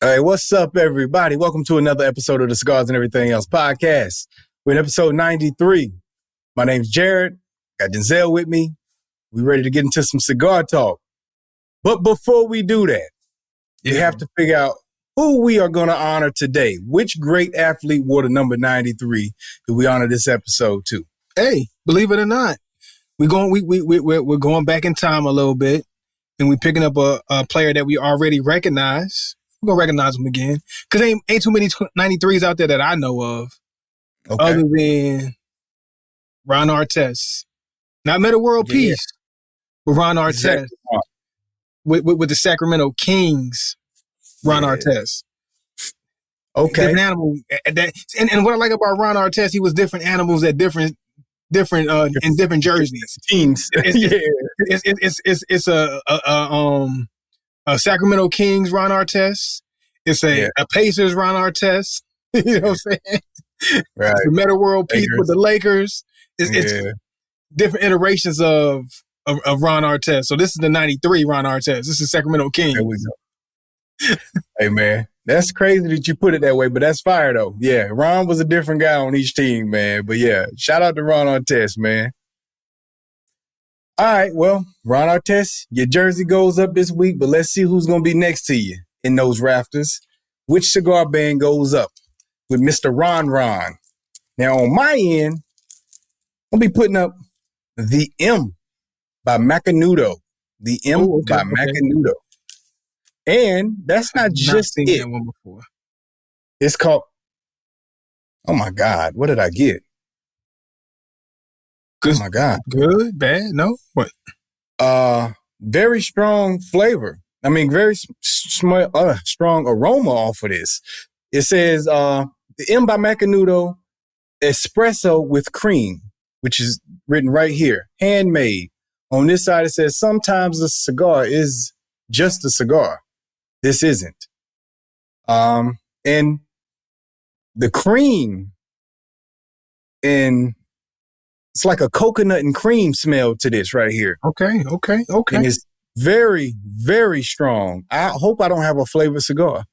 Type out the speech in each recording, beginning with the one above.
Hey, what's up, everybody? Welcome to another episode of the Cigars and Everything Else podcast. We're in episode 93. My name's Jared. Got Denzel with me. We ready to get into some cigar talk. But before we do that, we have to figure out who we are going to honor today. Which great athlete wore the number 93 do we honor this episode to? Hey, believe it or not, we're going back in time a little bit, and we're picking up a player that we already recognize. We're going to recognize him again. Because ain't too many 93s out there that I know of. Okay. Other than Ron Artest. Not Meta World Peace, but Ron Artest. Exactly. With the Sacramento Kings, Ron Artest. Okay. Different animal. And what I like about Ron Artest, he was different animals at different in different jerseys. Teams. It's a Sacramento Kings Ron Artest. It's a Pacers Ron Artest. You know what I'm saying? Right. The Meta World Peace with the Lakers. It's different iterations of Ron Artest. So this is the 93 Ron Artest. This is Sacramento Kings. There we go. Hey, man. That's crazy that you put it that way, but that's fire, though. Yeah, Ron was a different guy on each team, man. But yeah, shout out to Ron Artest, man. All right, well, Ron Artest, your jersey goes up this week, but let's see who's going to be next to you in those rafters. Which cigar band goes up with Mr. Ron? Now, on my end, I'll be putting up the M by Macanudo. The M by Macanudo. And that's not just seen it. That one before. It's called, oh my God, what did I get? Good, oh my God. Good, bad, no? What? Very strong flavor. I mean, very strong aroma off of this. It says the M by Macanudo espresso with cream, which is written right here, handmade. On this side, it says sometimes a cigar is just a cigar. This isn't. And the cream, and it's like a coconut and cream smell to this right here. Okay. And it's very, very strong. I hope I don't have a flavored cigar.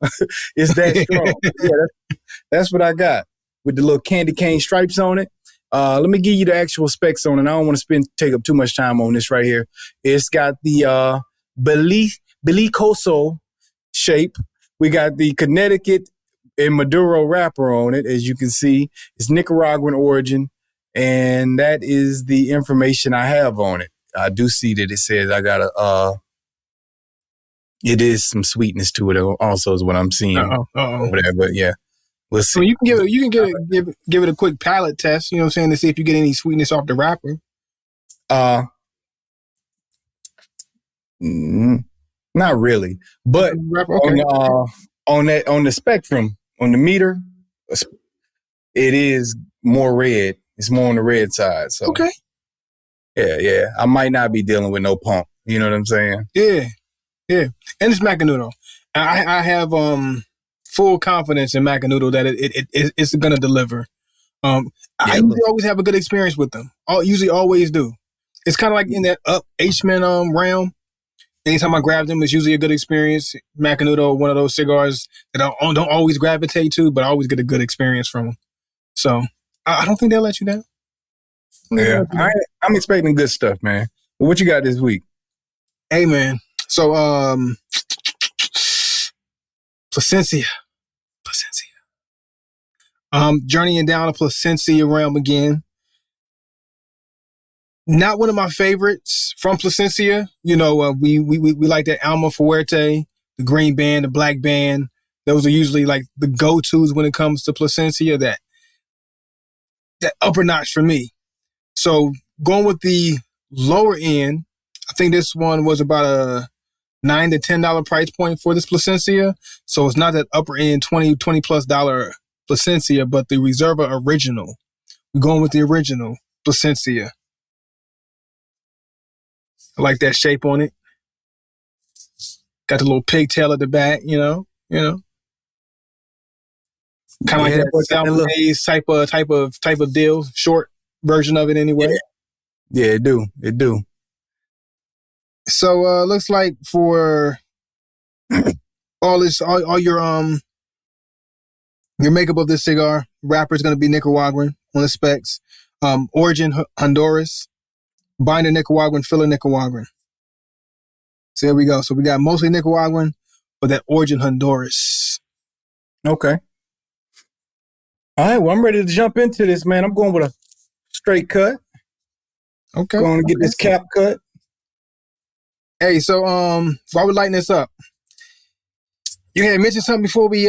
It's that strong. Yeah, that's what I got with the little candy cane stripes on it. Let me give you the actual specs on it. I don't want to take up too much time on this right here. It's got the Belicoso shape. We got the Connecticut and Maduro wrapper on it. As you can see, it's Nicaraguan origin. And that is the information I have on it. I do see that it says I got it is some sweetness to it also is what I'm seeing over there. But yeah, we'll see. So you can give it a quick palate test, you know what I'm saying, to see if you get any sweetness off the wrapper. Not really. But on the spectrum, on the meter, it is more red. It's more on the red side. So okay. Yeah. I might not be dealing with no pump. You know what I'm saying? Yeah. And it's Macanudo. I have full confidence in Macanudo that it's going to deliver. I usually always have a good experience with them. Usually always do. It's kind of like in that H-Man realm. Anytime I grab them, it's usually a good experience. Macanudo, one of those cigars that I don't always gravitate to, but I always get a good experience from them. So I don't think they'll let you down. Yeah, I'm expecting good stuff, man. But what you got this week? Hey, man. So, Plasencia. Journeying down the Plasencia realm again. Not one of my favorites from Plasencia. You know, we like that Alma Fuerte, the green band, the black band. Those are usually like the go-tos when it comes to Plasencia. That upper notch for me. So going with the lower end, I think this one was about a $9 to $10 price point for this Plasencia. So it's not that upper end $20 plus Plasencia, but the Reserva original. We're going with the original Plasencia. I like that shape on it. Got the little pigtail at the back, you know. Kind of like that South Days type of deal, short version of it anyway. Yeah, it do. So looks like for all your makeup of this cigar. Wrapper is going to be Nicaraguan on the specs. Origin Honduras, binder Nicaraguan, filler Nicaraguan. So there we go. So we got mostly Nicaraguan, but that origin Honduras. Okay. All right. Well, I'm ready to jump into this, man. I'm going with a straight cut. Okay. Going to get this cap cut. Hey, so while we're lighting this up, you had mentioned something before we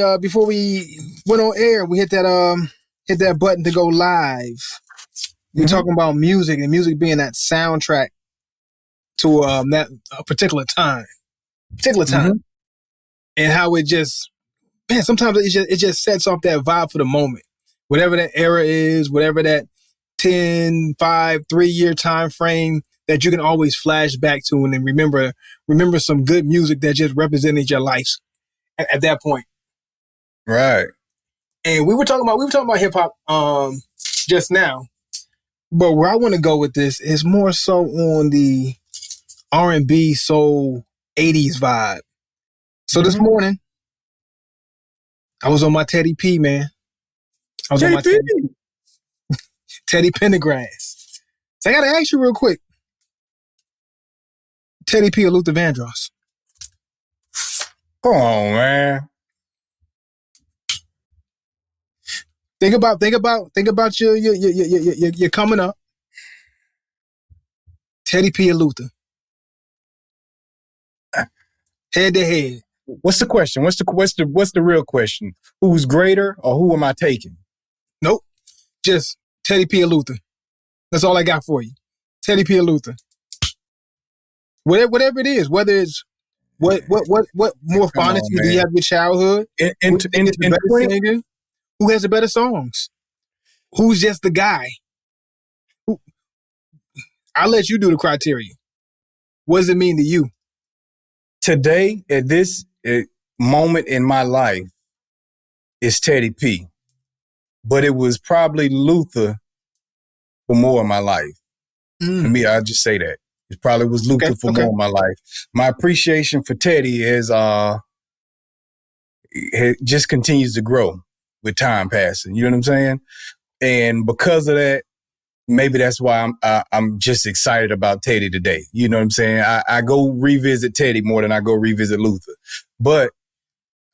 went on air. We hit that button to go live. You're talking about music and music being that soundtrack to that particular time, and how it just, man, sometimes it just sets off that vibe for the moment, whatever that era is, whatever that 10, 5, 3-year time frame that you can always flash back to and then remember some good music that just represented your life at that point. Right. And we were talking about hip hop just now. But where I want to go with this is more so on the R&B soul 80s vibe. So this morning, I was on my Teddy P, man. I was on my Teddy Pendergrass. So I got to ask you real quick. Teddy P or Luther Vandross? Come on, man. Think about your coming up. Teddy P or Luther? Head to head. What's the question? What's the real question? Who's greater or who am I taking? Nope. Just Teddy P or Luther. That's all I got for you. Teddy P or Luther. Whatever it is, whether it's what more fondness do you have your childhood? Who has the better songs? Who's just the guy? I'll let you do the criteria. What does it mean to you? Today, at this moment in my life, it's Teddy P. But it was probably Luther for more of my life. To me, I'll just say that. It probably was Luther for more of my life. My appreciation for Teddy it just continues to grow with time passing. You know what I'm saying? And because of that, maybe that's why I'm just excited about Teddy today. You know what I'm saying? I go revisit Teddy more than I go revisit Luther. But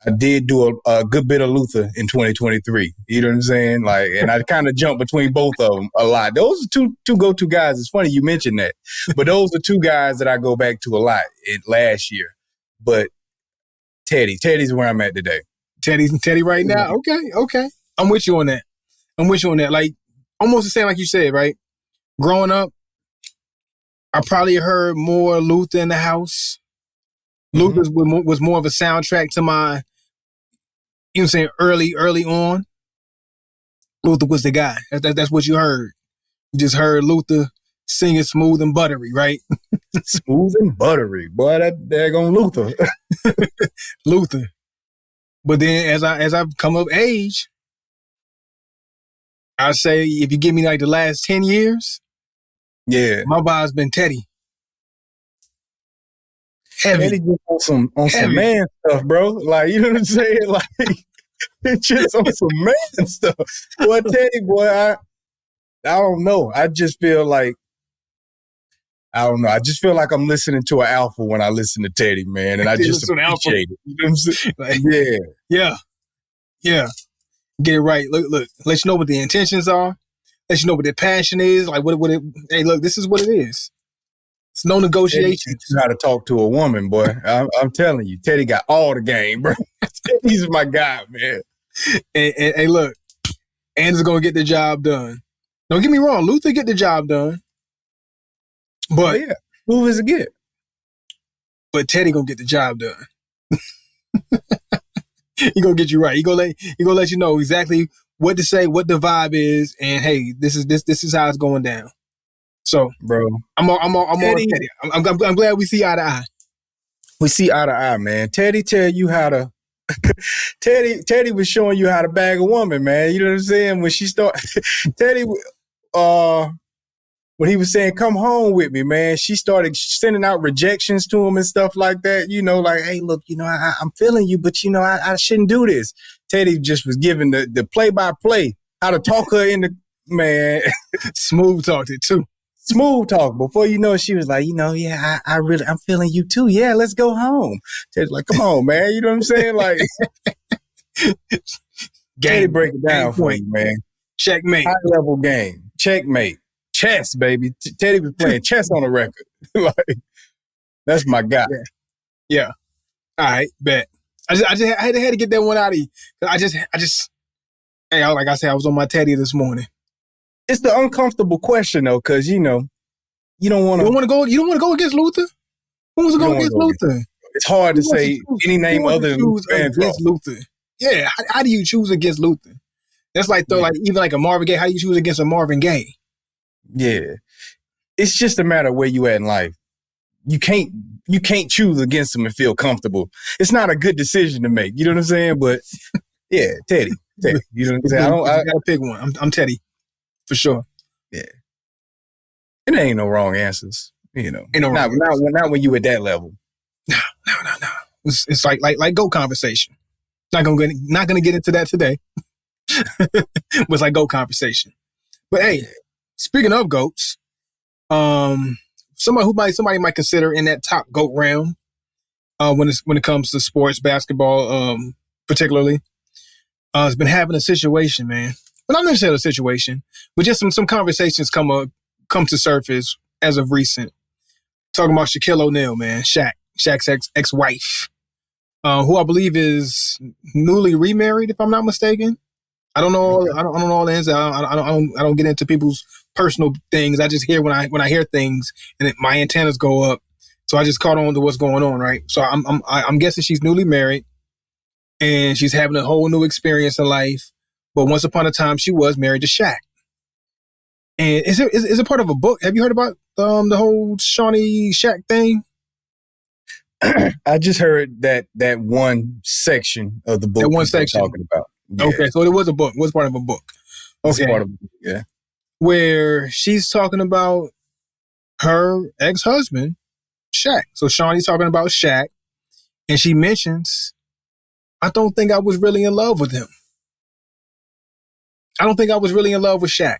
I did do a good bit of Luther in 2023. You know what I'm saying? Like, and I kind of jumped between both of them a lot. Those are two go-to guys. It's funny you mentioned that. But those are two guys that I go back to a lot last year. But Teddy's where I'm at today. Teddy right now? Okay. I'm with you on that. Like, almost the same like you said, right? Growing up, I probably heard more Luther in the house. Luther was more of a soundtrack to my, you know what I'm saying, early on. Luther was the guy. That's what you heard. You just heard Luther singing smooth and buttery, right? Smooth and buttery. Boy, that daggone Luther. Luther. But then as I've come of age, I say if you give me like the last 10 years, my vibe's been Teddy. Heavy. Teddy just on some man stuff, bro. Like, you know what I'm saying? Like, it's just on some man stuff. Boy, Teddy, boy, I don't know. I just feel like I'm listening to an alpha when I listen to Teddy, man, and I just appreciate it. You know what I'm saying? Like, yeah. Get it right. Look. Let you know what the intentions are. Let you know what their passion is. Like hey, look, this is what it is. It's no negotiation. Teddy how to talk to a woman, boy. I'm telling you, Teddy got all the game, bro. Teddy's my guy, man. And look, Anders gonna get the job done. Don't get me wrong, Luther get the job done. But who is it get? But Teddy gonna get the job done. He gonna get you right. He gonna let you know exactly what to say, what the vibe is, and hey, this is how it's going down. So, bro, I'm on Teddy. I'm glad we see eye to eye. We see eye to eye, man. Teddy tell you how to. Teddy was showing you how to bag a woman, man. You know what I'm saying? When she start, Teddy, when he was saying, come home with me, man, she started sending out rejections to him and stuff like that. Like, hey, look, I'm feeling you, but, I shouldn't do this. Teddy just was giving the play-by-play, how to talk her into, man. Smooth talked it, too. Smooth talk. Before you know it, she was like, yeah, I'm feeling you, too. Yeah, let's go home. Teddy's like, come on, man. You know what I'm saying? Like, Teddy break it down for you, man. Checkmate. High-level game. Checkmate. Chess, baby. Teddy was playing chess on the record. Like, that's my guy. Yeah. All right, bet. I had to get that one out of you. Hey, like I said, I was on my Teddy this morning. It's the uncomfortable question though, because you don't want to. You don't want to go against Luther. Who wants to go against Luther? It's hard to say any name other than against Luther. Yeah, how do you choose against Luther? That's like even like a Marvin Gaye. How do you choose against a Marvin Gaye? Yeah, it's just a matter of where you at in life. You can't choose against them and feel comfortable. It's not a good decision to make. You know what I'm saying? But yeah, Teddy. You know what I'm saying? I gotta pick one. I'm Teddy for sure. Yeah, and there ain't no wrong answers. Ain't no wrong not when you at that level. No. It's like GOAT conversation. Not gonna get into that today. Was like GOAT conversation. But hey, speaking of GOATs, somebody might consider in that top GOAT realm, when it comes to sports, basketball, particularly, has been having a situation, man. But not necessarily a situation, but just some conversations come to surface as of recent. Talking about Shaquille O'Neal, man, Shaq's ex-wife, who I believe is newly remarried, if I'm not mistaken. I don't know. I don't know all the ins. I don't get into people's personal things. I just hear when I hear things, and my antennas go up. So I just caught on to what's going on, right? So I'm guessing she's newly married, and she's having a whole new experience in life. But once upon a time, she was married to Shaq. And is it part of a book? Have you heard about the whole Shawnee Shaq thing? I just heard that one section of the book. That one section talking about. Yeah. Okay, so it was a book. It was part of a book. Okay. Part of, yeah. Where she's talking about her ex-husband, Shaq. So Shawnee's talking about Shaq, and she mentions, I don't think I was really in love with him. I don't think I was really in love with Shaq.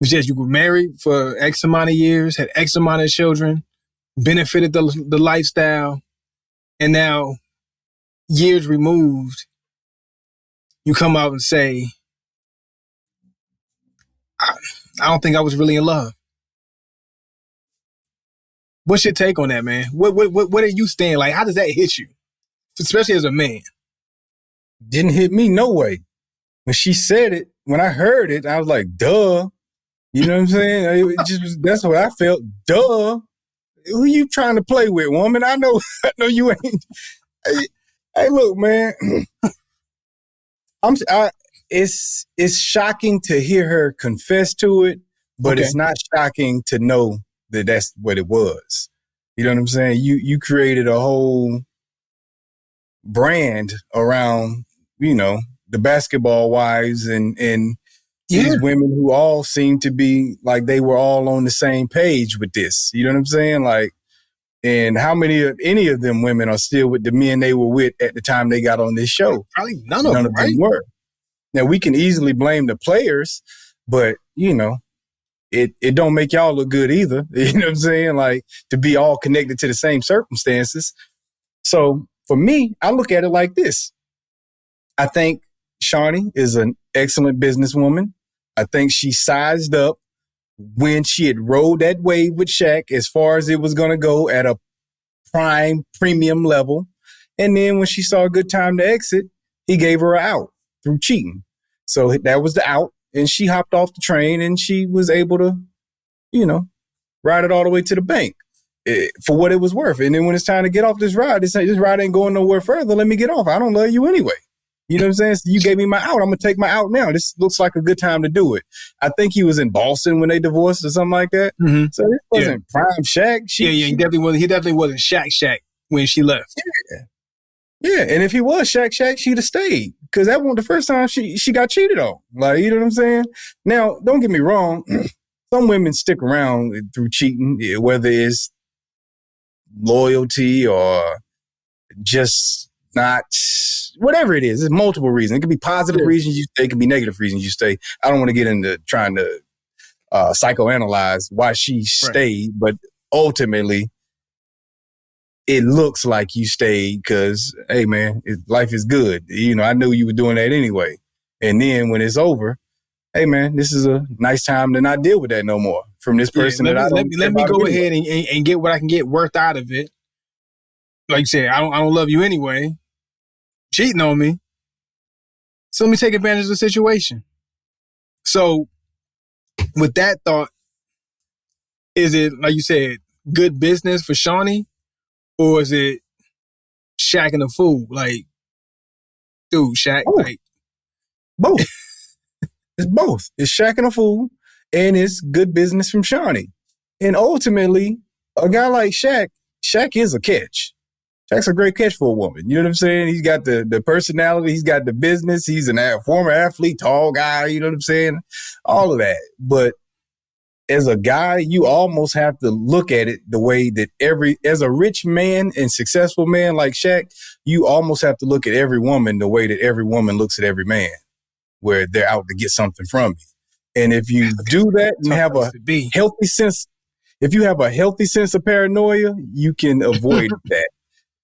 It's just you were married for X amount of years, had X amount of children, benefited the lifestyle, and now, years removed, you come out and say, I don't think I was really in love. What's your take on that, man? What are you stand? Like, how does that hit you? Especially as a man. Didn't hit me no way. When she said it, when I heard it, I was like, duh. You know what I'm saying? That's what I felt. Duh. Who you trying to play with, woman? I know you ain't. Hey, look, man. It's shocking to hear her confess to it, but It's not shocking to know that that's what it was. You know what I'm saying? You created a whole brand around, the basketball wives and these women who all seem to be like they were all on the same page with this. You know what I'm saying? Like, and how any of them women are still with the men they were with at the time they got on this show? Probably none of them, right? Were. Now, we can easily blame the players, but, it don't make y'all look good either. You know what I'm saying? Like, to be all connected to the same circumstances. So, for me, I look at it like this. I think Shawnee is an excellent businesswoman. I think she sized up when she had rode that wave with Shaq as far as it was going to go at a prime premium level. And then when she saw a good time to exit, he gave her an out through cheating. So that was the out, and she hopped off the train and she was able to, ride it all the way to the bank for what it was worth. And then when it's time to get off this ride, this ride ain't going nowhere further. Let me get off. I don't love you anyway. You know what I'm saying? So you gave me my out. I'm going to take my out now. This looks like a good time to do it. I think he was in Boston when they divorced or something like that. Mm-hmm. So this wasn't prime Shaq. He definitely wasn't Shaq when she left. Yeah, and if he was Shaq, she'd have stayed. Because that wasn't the first time she got cheated on. Like, you know what I'm saying? Now, don't get me wrong. some women stick around through cheating, whether it's loyalty or just not, whatever it is. There's multiple reasons. It could be positive reasons you stay, it could be negative reasons you stay. I don't want to get into trying to psychoanalyze why she stayed, but ultimately it looks like you stayed because, hey man, life is good. I knew you were doing that anyway. And then when it's over, hey man, this is a nice time to not deal with that no more from this person. Let me go ahead and get what I can get worth out of it. Like you said, I don't love you anyway. Cheating on me. So let me take advantage of the situation. So with that thought, is it, like you said, good business for Shawnee? Or is it shacking a fool? Like, dude, Shaq, both. It's both. It's shacking a fool and it's good business from Shawnee. And ultimately, a guy like Shaq is a catch. Shaq's a great catch for a woman. You know what I'm saying? He's got the personality. He's got the business. He's a former athlete, tall guy. You know what I'm saying? All of that. But as a guy, you almost have to look at it the way that as a rich man and successful man like Shaq, you almost have to look at every woman the way that every woman looks at every man, where they're out to get something from you. And if you do that and have a healthy sense, if you have a healthy sense of paranoia, you can avoid that.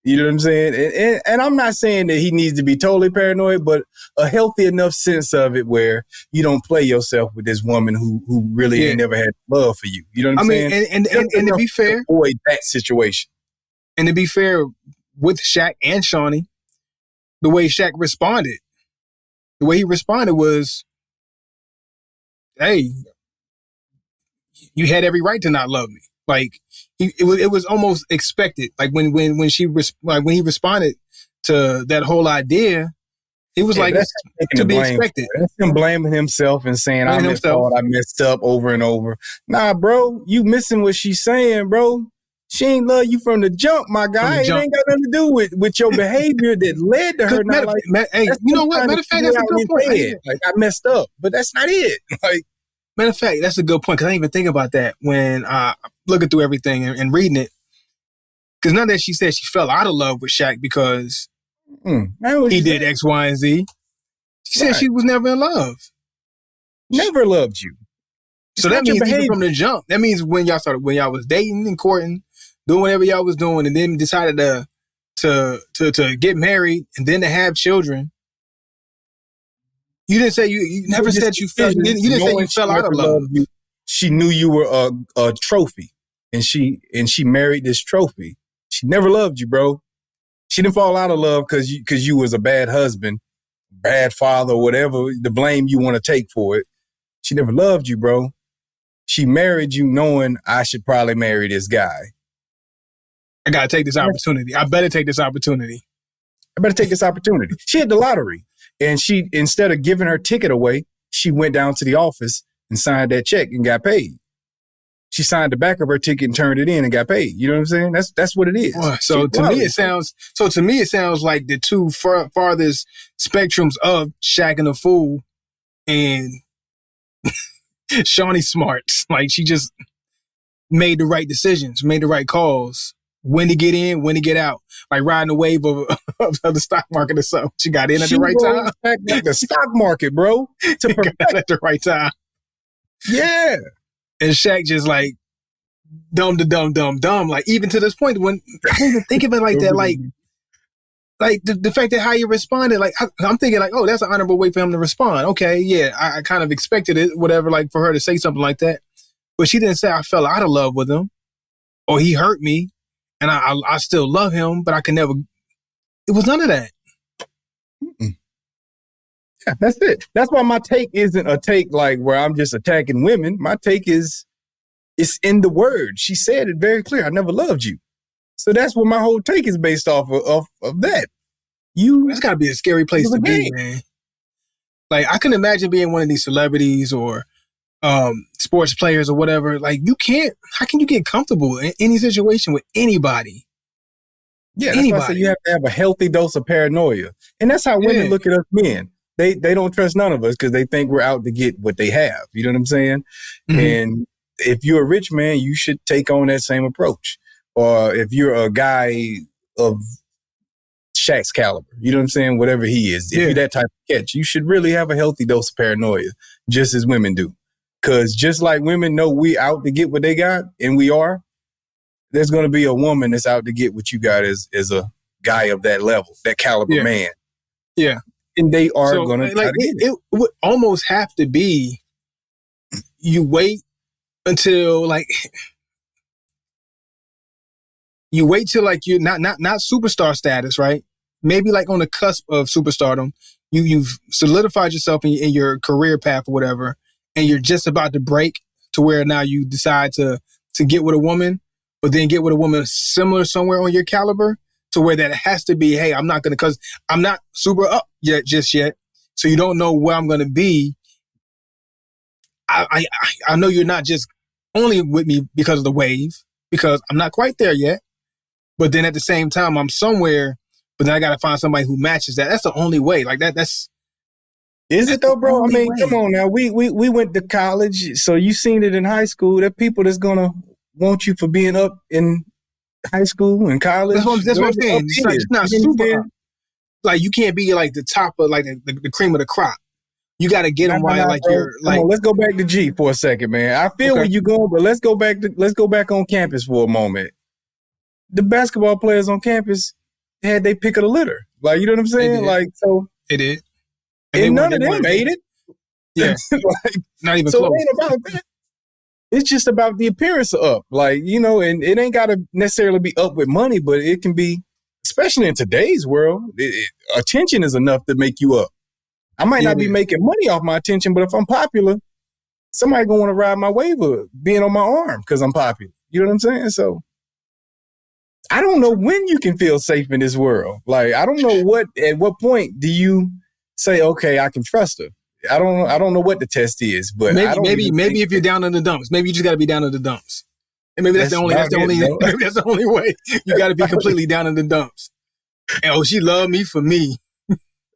You know what I'm saying? And I'm not saying that he needs to be totally paranoid, but a healthy enough sense of it where you don't play yourself with this woman who really ain't never had love for you. You know what I'm saying? And to be fair, avoid that situation. And to be fair, with Shaq and Shawnee, the way Shaq responded, the way he responded was, hey, you had every right to not love me. Like, it was almost expected. Like when he responded to that whole idea, it was like to be expected. That's him blaming himself and saying, I messed up over and over. Nah, bro, you missing what she's saying, bro. She ain't love you from the jump, my guy. It ain't got nothing to do with your behavior that led to her not like. Hey, you know what? Matter of fact, that's a good point. Like, I messed up, but that's not it. Like, matter of fact, that's a good point because I didn't even think about that when looking through everything and reading it. Because none of that she said she fell out of love with Shaq because he did X, Y, and Z. She said she was never in love. Never loved you. So that means even from the jump. That means when y'all was dating and courting, doing whatever y'all was doing, and then decided to get married and then to have children. You didn't say you never said you fell. You didn't say you fell out of love. She knew you were a trophy, and she married this trophy. She never loved you, bro. She didn't fall out of love because you was a bad husband, bad father, whatever the blame you want to take for it. She never loved you, bro. She married you knowing I should probably marry this guy. I gotta take this opportunity. I better take this opportunity. She had the lottery. And she, instead of giving her ticket away, she went down to the office and signed that check and got paid. She signed the back of her ticket and turned it in and got paid. You know what I'm saying? That's what it is. So to me, it sounds like the two farthest spectrums of Shaq and a fool and Shawnee Smarts. Like, she just made the right decisions, made the right calls. When to get in, when to get out. Like riding the wave of the stock market or something. She got in at the right time. Like the stock market, bro. Got out at the right time. Yeah. And Shaq just like, dumb. Like, even to this point, when I didn't even think of it like that, like the fact that how you responded, like, I'm thinking like, oh, that's an honorable way for him to respond. Okay, yeah, I kind of expected it, whatever, like for her to say something like that. But she didn't say I fell out of love with him or he hurt me. And I still love him, but I can never. It was none of that. Mm-mm. Yeah, that's it. That's why my take isn't a take like where I'm just attacking women. My take is, it's in the word. She said it very clear. I never loved you. So that's what my whole take is based off of that. That's got to be a scary place to be, man. Like, I can imagine being one of these celebrities or sports players or whatever. Like, how can you get comfortable in any situation with anybody? Yeah, that's why I say you have to have a healthy dose of paranoia. And that's how women look at us men. They don't trust none of us because they think we're out to get what they have. You know what I'm saying? Mm-hmm. And if you're a rich man, you should take on that same approach. Or if you're a guy of Shaq's caliber, you know what I'm saying? Whatever he is, if you're that type of catch, you should really have a healthy dose of paranoia, just as women do. Because just like women know we out to get what they got, and we are, there's going to be a woman that's out to get what you got as a guy of that level, that caliber man. Yeah. And they are going to try to get it. It would almost have to be you wait until like you wait till like you're not superstar status, right? Maybe like on the cusp of superstardom, you've solidified yourself in your career path or whatever, and you're just about to break to where now you decide to get with a woman, but then get with a woman similar somewhere on your caliber to where that has to be, hey, I'm not going to, because I'm not super up just yet. So you don't know where I'm going to be. I know you're not just only with me because of the wave, because I'm not quite there yet. But then at the same time, I'm somewhere, but then I got to find somebody who matches that. That's the only way. Like that's. Is it though, bro? I mean, come on now. We went to college, so you seen it in high school. There are people that's going to want you for being up in high school and college. That's what I'm saying. It's not super up. Like you can't be like the top of like the cream of the crop. You got to get them right. Like bro. you're like. Come on, let's go back to G for a second, man. I feel where you're going, but let's go back on campus for a moment. The basketball players on campus had they pick of the litter. Like, you know what I'm saying? Like, so they did. And none of them made it. Yeah. Like, not even so close. It ain't about that. It's just about the appearance of up. Like, you know, and it ain't got to necessarily be up with money, but it can be, especially in today's world, attention is enough to make you up. I might not be making money off my attention, but if I'm popular, somebody gonna want to ride my wave of being on my arm because I'm popular. You know what I'm saying? So I don't know when you can feel safe in this world. Like, I don't know at what point do you say, okay, I can trust her. I don't know what the test is, but maybe if you're down in the dumps, maybe you just got to be down in the dumps, and maybe that's the only way. You got to be completely down in the dumps. And she loved me for me.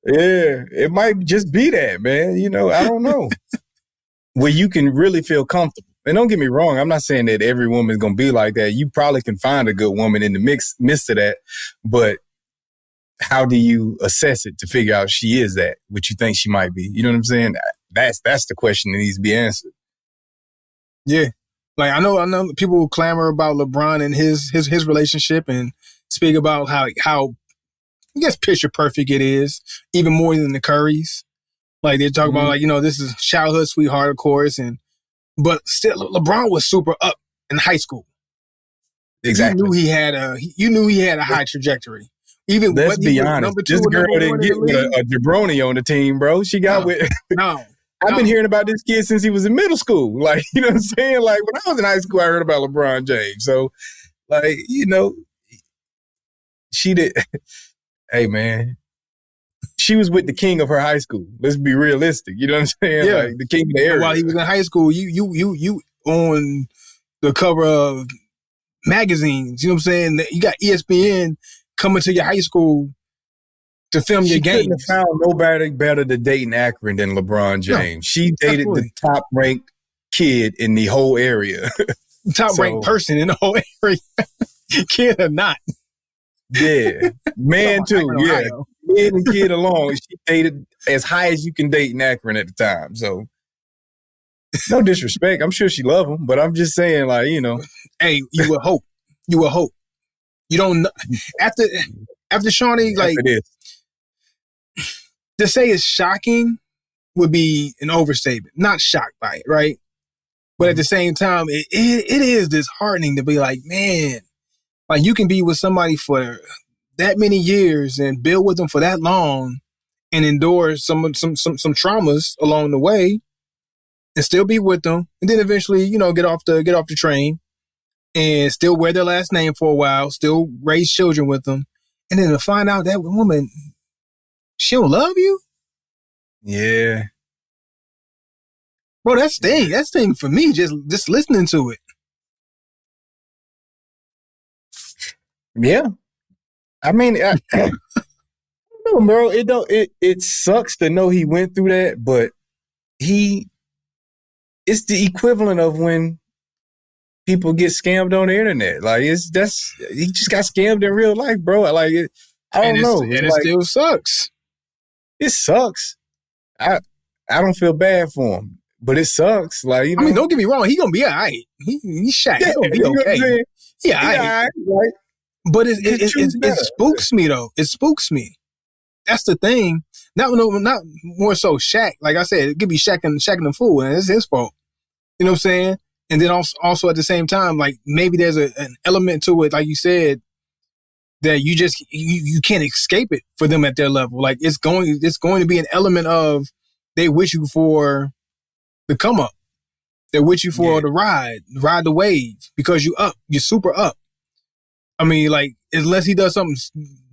Yeah, it might just be that, man. You know, I don't know. Where you can really feel comfortable. And don't get me wrong, I'm not saying that every woman's gonna be like that. You probably can find a good woman in the midst of that, but how do you assess it to figure out she is that, what you think she might be? You know what I'm saying? That's the question that needs to be answered. Yeah. Like I know people will clamor about LeBron and his relationship and speak about how I guess picture perfect it is, even more than the Currys. Like they talk about like, you know, this is childhood sweetheart, of course, but still LeBron was super up in high school. Exactly. You knew he had a high trajectory. Even let's be honest, this girl didn't get with a jabroni on the team, bro. She got with. I've been hearing about this kid since he was in middle school. Like, you know what I'm saying? Like when I was in high school, I heard about LeBron James. So, like, you know, she did. Hey, man, she was with the king of her high school. Let's be realistic. You know what I'm saying? Yeah. Like the king of the area. While he was in high school, you on the cover of magazines. You know what I'm saying? You got ESPN coming to your high school to film your games. She couldn't have found nobody better to date in Akron than LeBron James. No, she dated the top-ranked kid in the whole area. Top-ranked person in the whole area. Kid or not. Yeah. Man, too. Yeah. Man and kid alone. She dated as high as you can date in Akron at the time. So, no disrespect. I'm sure she loved him, but I'm just saying, like, you know. Hey, you would hope. You would hope. You don't know. After Shawnee, like, to say it's shocking would be an overstatement. Not shocked by it, right? But at the same time, it is disheartening to be like, man, like you can be with somebody for that many years and build with them for that long and endure some traumas along the way and still be with them, and then eventually, you know, get off the train and still wear their last name for a while, still raise children with them, and then to find out that woman, she don't love you? Yeah. Bro, that's thing for me, just listening to it. Yeah. I mean, no, bro, it sucks to know he went through that, but it's the equivalent of when people get scammed on the internet. Like he just got scammed in real life, bro. Like I don't know. And it still sucks. It sucks. I don't feel bad for him, but it sucks. Like, you know, I mean, don't get me wrong. He gonna be all right. He's Shaq. Yeah, He gonna be okay. Yeah, all right. Right. But it spooks me though. It spooks me. That's the thing. Not more so Shaq. Like I said, it could be Shaq and the fool, and it's his fault. You know what I'm saying? And then also at the same time, like maybe there's an element to it, like you said, that you can't escape it for them at their level. Like it's going to be an element of they wish you for the come up. They wish you for the ride the wave because you're super up. I mean, like unless he does something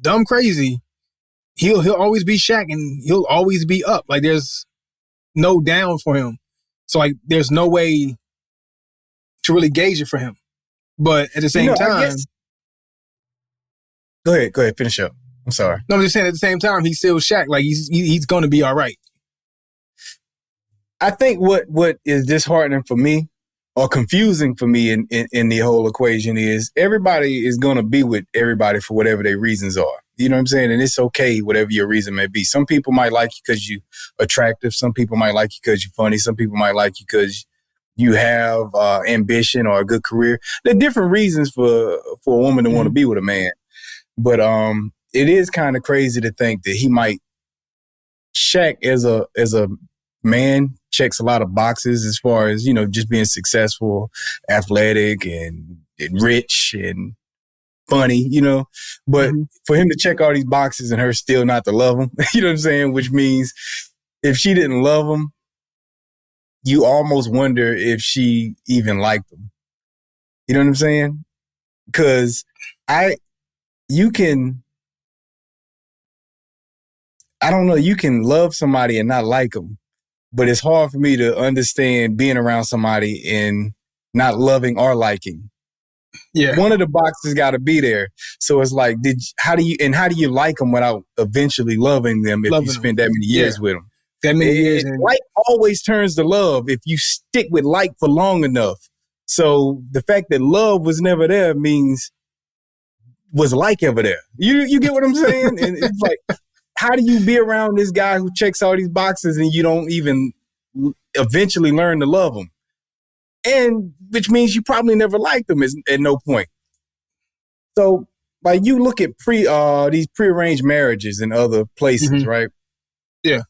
dumb crazy, he'll always be Shaq and he'll always be up. Like there's no down for him. So like there's no way to really gauge it for him. But at the same time, Go ahead, finish up. I'm sorry. No, I'm just saying at the same time, he's still Shaq. Like he's going to be all right. I think what is disheartening for me or confusing for me in the whole equation is everybody is going to be with everybody for whatever their reasons are. You know what I'm saying? And it's okay, whatever your reason may be. Some people might like you because you're attractive. Some people might like you because you're funny. Some people might like you because you have ambition or a good career. There are different reasons for a woman to want to be with a man. But it is kind of crazy to think that he might. Shaq as a man checks a lot of boxes as far as, you know, just being successful, athletic, and rich and funny, you know. But for him to check all these boxes and her still not to love him, you know what I'm saying? Which means if she didn't love him, you almost wonder if she even liked him. You know what I'm saying? Because you can love somebody and not like them, but it's hard for me to understand being around somebody and not loving or liking. Yeah. One of the boxes got to be there. So it's like, how do you like them without eventually loving them if you spend that many years with them? That many years. Like always turns to love if you stick with like for long enough. So the fact that love was never there means was like ever there. You get what I'm saying? And it's like, how do you be around this guy who checks all these boxes and you don't even eventually learn to love him? And which means you probably never liked him at no point. So like you look at these prearranged marriages in other places, right? Yeah.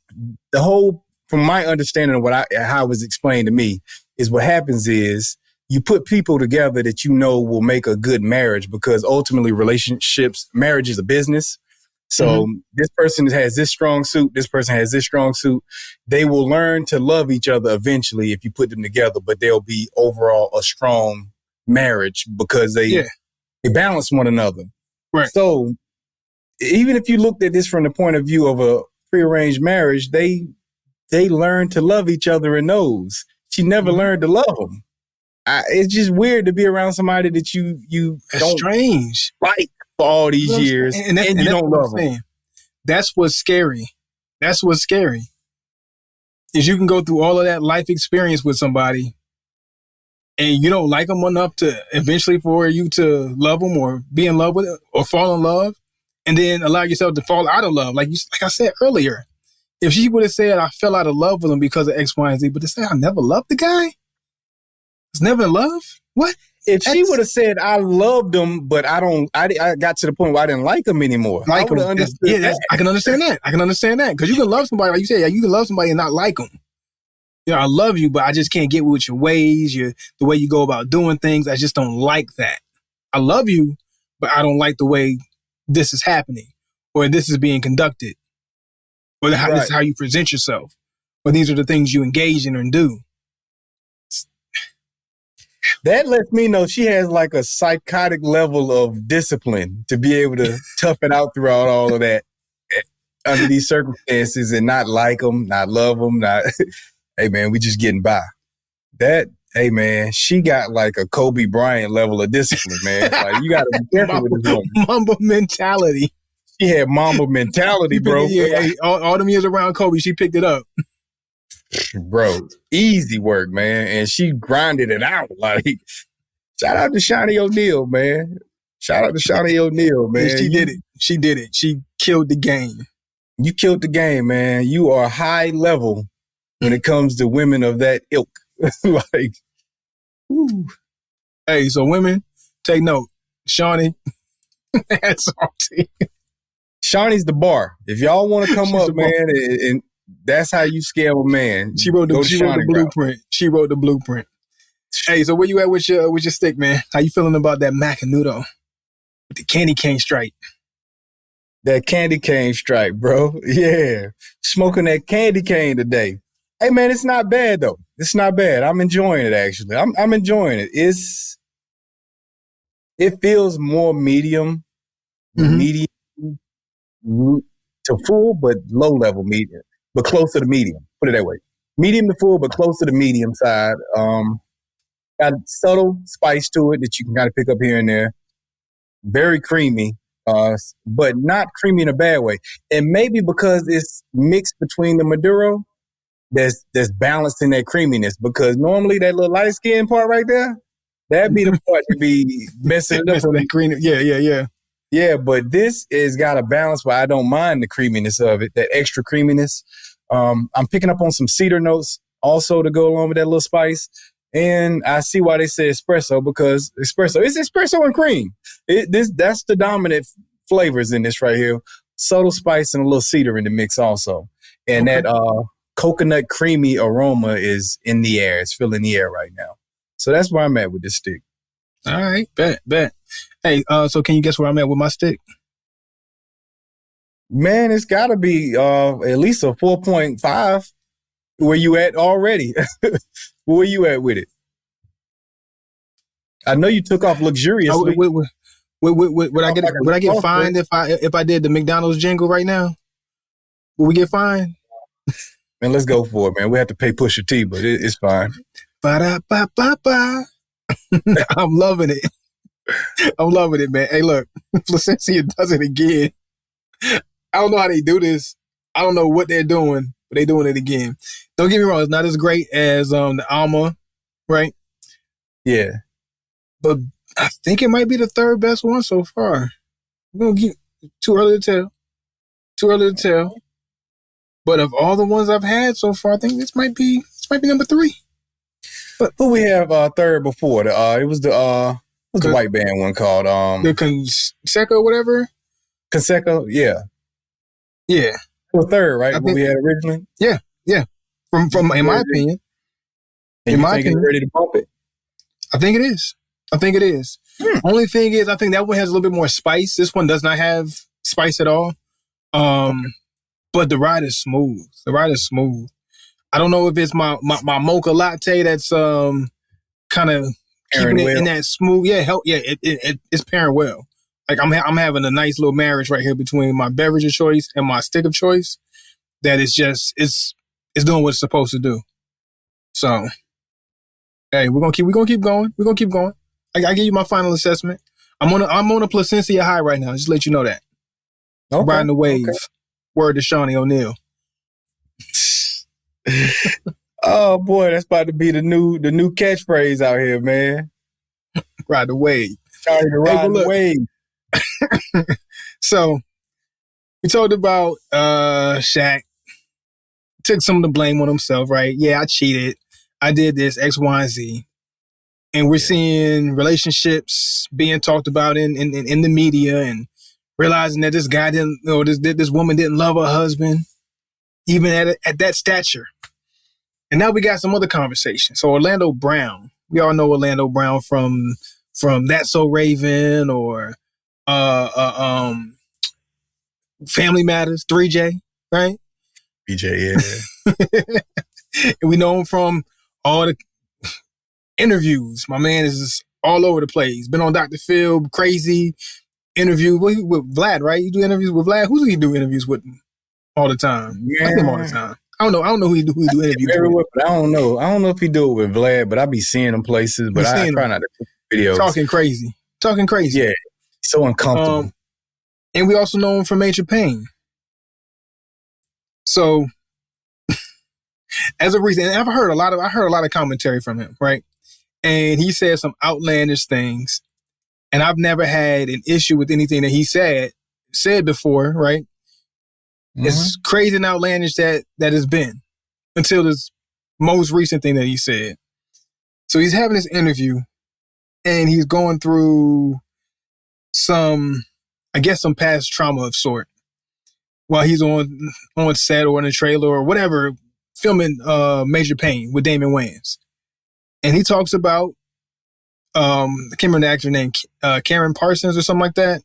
From my understanding of how it was explained to me, is what happens is you put people together that you know will make a good marriage, because ultimately marriage is a business. So this person has this strong suit, this person has this strong suit. They will learn to love each other eventually if you put them together, but they'll be overall a strong marriage because they balance one another. Right. So even if you looked at this from the point of view of a prearranged marriage, they learn to love each other in those. She never learned to love them. It's just weird to be around somebody that you don't strange like for all these years and you don't love them. That's what's scary. That's what's scary. Is you can go through all of that life experience with somebody and you don't like them enough to eventually for you to love them or be in love with it or fall in love, and then allow yourself to fall out of love. Like I said earlier, if she would have said, I fell out of love with him because of X, Y, and Z, but to say I never loved the guy? Was never in love? What? If she would have said, I loved him, but I got to the point where I didn't like him anymore. I would have understood that. I can understand that. Because you can love somebody, like you said, you can love somebody and not like them. You know, I love you, but I just can't get with your ways, the way you go about doing things. I just don't like that. I love you, but I don't like the way this is happening, or this is being conducted, or this is how you present yourself, or these are the things you engage in and do. That lets me know she has like a psychotic level of discipline to be able to tough it out throughout all of that under these circumstances and not like them, not love them, hey man, we just getting by. Hey man, she got like a Kobe Bryant level of discipline, man. Like you got to be careful with this woman. Mamba mentality. She had Mamba mentality, bro. All them years around Kobe, she picked it up. Bro, easy work, man. And she grinded it out. Like, Shout out to Shawnee O'Neal, man. Shout out to Shawnee O'Neal, man. Yeah, she did it. She did it. She killed the game. You killed the game, man. You are high level when it comes to women of that ilk. Like, whew. Hey, so women, take note. Shawnee, that's salty. Shawnee's the bar. If y'all want to come up, man, and that's how you scale a man. She wrote the blueprint. She wrote the blueprint. Hey, so where you at with your stick, man? How you feeling about that Macanudo with the candy cane stripe? That candy cane stripe, bro. Yeah. Smoking that candy cane today. Hey, man, it's not bad, though. It's not bad. I'm enjoying it, actually. I'm enjoying it. It feels more medium to full, but low-level medium, but close to the medium. Put it that way. Medium to full, but close to the medium side. Got subtle spice to it that you can kind of pick up here and there. Very creamy. But not creamy in a bad way. And maybe because it's mixed between the Maduro, there's balancing that creaminess. Because normally that little light skin part right there, that'd be the part to be messing it up. That green, yeah. Yeah, but this is got a balance where I don't mind the creaminess of it, that extra creaminess. I'm picking up on some cedar notes also to go along with that little spice. And I see why they say espresso, because it's espresso and cream. That's the dominant flavors in this right here. Subtle spice and a little cedar in the mix also. And that coconut creamy aroma is in the air. It's filling the air right now. So that's where I'm at with this stick. All right, bet. Hey, so can you guess where I'm at with my stick? Man, it's got to be at least a 4.5. Where you at already? Where you at with it? I know you took off luxuriously. Would I get fined if I did the McDonald's jingle right now? Will we get fined? Man, let's go for it, man. We have to pay Pusha T, but it's fine. Ba-da-ba-ba-ba. I'm loving it. I'm loving it, man. Hey, look, Plasencia does it again. I don't know how they do this. I don't know what they're doing, but they're doing it again. Don't get me wrong, it's not as great as the Alma, right? Yeah. But I think it might be the third best one so far. We're gonna get too early to tell. But of all the ones I've had so far, I think this might be number 3. But who we have third before? It was the what's the white band one called? The Conseco or whatever. Conseco, yeah. Yeah. Well, third, right? What we had originally? Yeah. From in my opinion. And you think it's ready to bump it? I think it is. Only thing is, I think that one has a little bit more spice. This one does not have spice at all. But the ride is smooth. I don't know if it's my mocha latte that's kind of keeping it in that smooth. Yeah, it's pairing well. Like I'm having a nice little marriage right here between my beverage of choice and my stick of choice. That is just it's doing what it's supposed to do. So, hey, we're gonna keep going. I give you my final assessment. I'm on a Plasencia high right now. Just let you know that. Okay. Riding the wave. Okay. Word to Shawnee O'Neal. Oh boy, that's about to be the new catchphrase out here, man. Ride the wave. Trying to ride the wave. So we talked about Shaq. Took some of the blame on himself, right? Yeah, I cheated. I did this X, Y, and Z. And we're seeing relationships being talked about in the media, and realizing that this guy this woman didn't love her husband, even at that stature. And now we got some other conversations. So Orlando Brown, we all know Orlando Brown from That's So Raven or Family Matters, 3J, right? 3J, yeah. And we know him from all the interviews. My man is just all over the place. Been on Dr. Phil, crazy interview with Vlad, right? You do interviews with Vlad? Who do you do interviews with all the time? Yeah. I see him all the time. I don't know who you do interviews with. But I don't know if he do it with Vlad, but I be seeing him places, but I try not to put videos. Talking crazy. Yeah. So uncomfortable. And we also know him from Major Pain. So as a reason, and I heard a lot of commentary from him, right? and he said some outlandish things. And I've never had an issue with anything that he said before, right? Mm-hmm. It's crazy and outlandish that has been until this most recent thing that he said. So he's having this interview and he's going through some past trauma of sort while he's on set or in a trailer or whatever, filming Major Payne with Damon Wayans. And he talks about, I can't remember the actor name, Karen Parsons or something like that.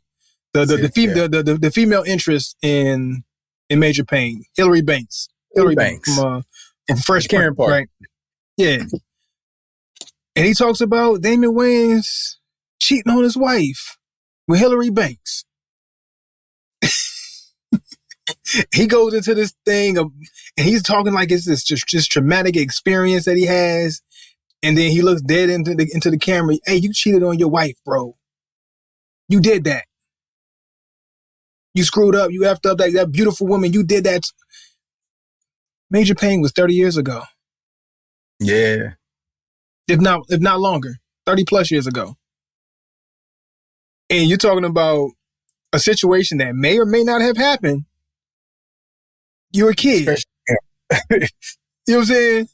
The female interest in Major Payne, Hillary Banks. Hillary Banks. From Fresh Karen Parsons. Right? Yeah. And he talks about Damon Wayans cheating on his wife with Hillary Banks. He goes into this thing and he's talking like it's this just traumatic experience that he has. And then he looks dead into the camera. Hey, you cheated on your wife, bro. You did that. You screwed up. You effed up that beautiful woman. You did that. Major Payne was 30 years ago. Yeah. If not longer, 30 plus years ago. And you're talking about a situation that may or may not have happened. You're a kid. You know what I'm saying?